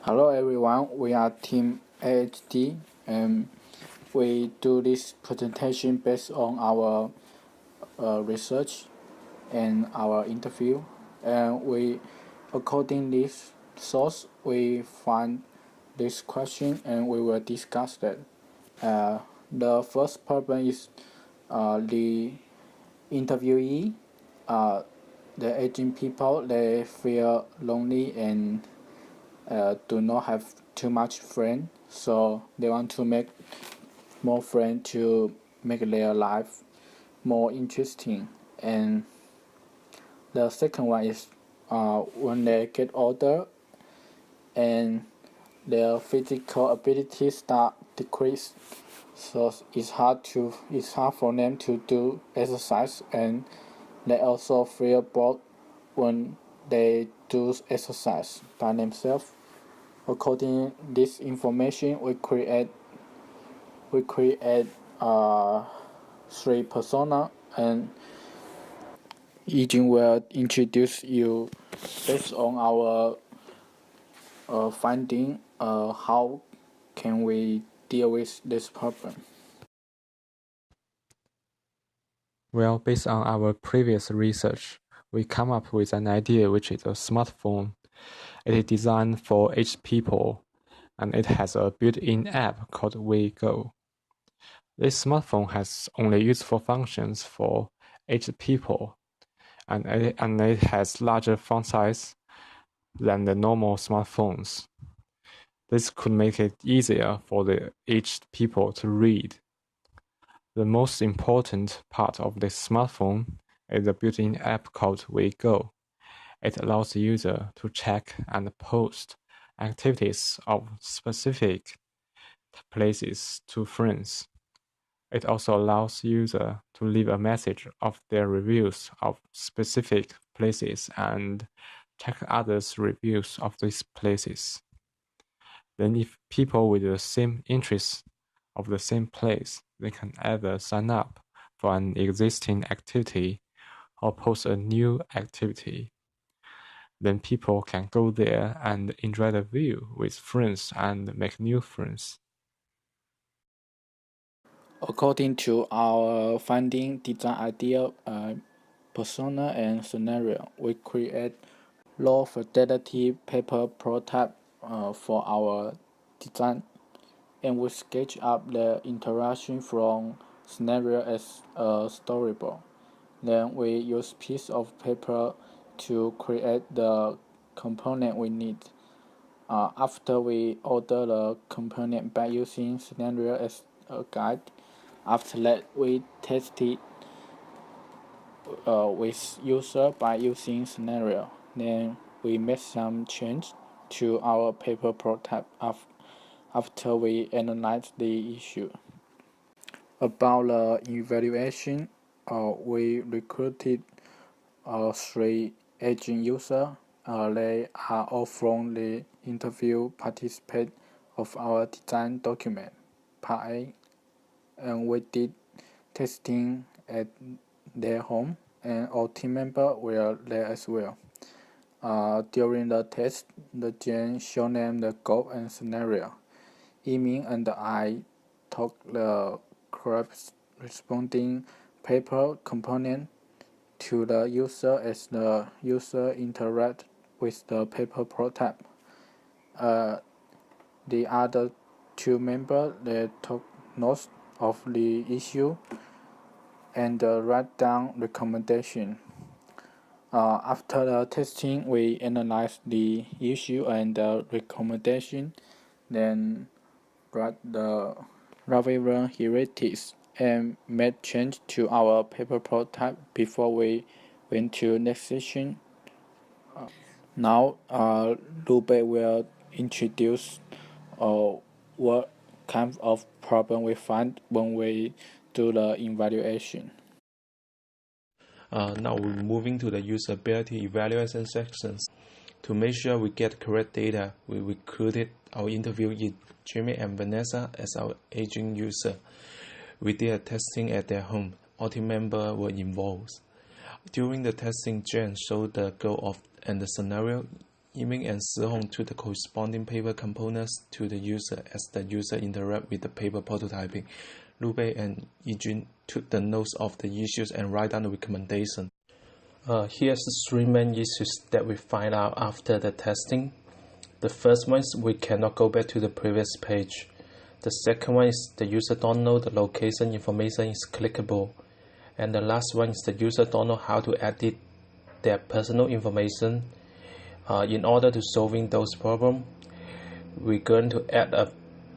Hello everyone, we are Team AHD and we do this presentation based on our research and our interview, and according this source, we find this question and we will discuss that. The first problem is the interviewee, the aging people, they feel lonely and do not have too much friend, so they want to make more friends to make their life more interesting. And the second one is when they get older and their physical abilities start decrease, so it's hard for them to do exercise, and they also feel bored when they do exercise by themselves. According to this information, we create three persona, and Yijing will introduce you based on our finding. How can we deal with this problem? Well, based on our previous research, we come up with an idea which is a smartphone. It is designed for aged people, and it has a built-in app called WeGo. This smartphone has only useful functions for aged people, and it has larger font size than the normal smartphones. This could make it easier for the aged people to read. The most important part of this smartphone is the built-in app called WeGo. It allows the user to check and post activities of specific places to friends. It also allows user to leave a message of their reviews of specific places and check others' reviews of these places. Then if people with the same interests of the same place, they can either sign up for an existing activity or post a new activity. Then people can go there and enjoy the view with friends and make new friends. According to our finding, design idea, persona, and scenario, we create low fidelity paper prototype for our design, and we sketch up the interaction from scenario as a storyboard. Then we use piece of paper to create the component we need. After we order the component by using scenario as a guide, after that we test it with user by using scenario. Then we make some change to our paper prototype after we analyze the issue. About the evaluation, we recruited 3 agent users. They are all from the interview participant of our design document, Part A, and we did testing at their home, and all team members were there as well. During the test, the Jen showed them the goal and scenario. Yiming and I took the corresponding paper component to the user as the user interact with the paper prototype. The other 2 members, they took notes of the issue and write down recommendation. After the testing, we analyzed the issue and the recommendation, then write the relevant heretics and made change to our paper prototype before we went to next session. Now, Lube will introduce what kind of problem we find when we do the evaluation. Now we're moving to the usability evaluation sections. To make sure we get correct data, we recruited our interviewee, Jimmy and Vanessa, as our aging user. We did a testing at their home. All team members were involved. During the testing, Jen showed the goal and the scenario. Yiming and Sihong to the corresponding paper components to the user as the user interact with the paper prototyping. Lu Bei and Yijun took the notes of the issues and write down the recommendation. Here's the three main issues that we find out after the testing. The first one is we cannot go back to the previous page. The second one is the user don't know the location information is clickable. And the last one is the user don't know how to edit their personal information. In order to solving those problems, we're going to add a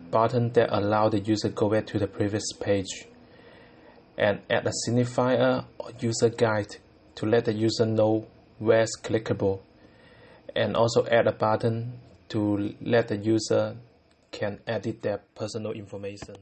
button that allows the user go back to the previous page, and add a signifier or user guide to let the user know where it's clickable, and also add a button to let the user can edit their personal information.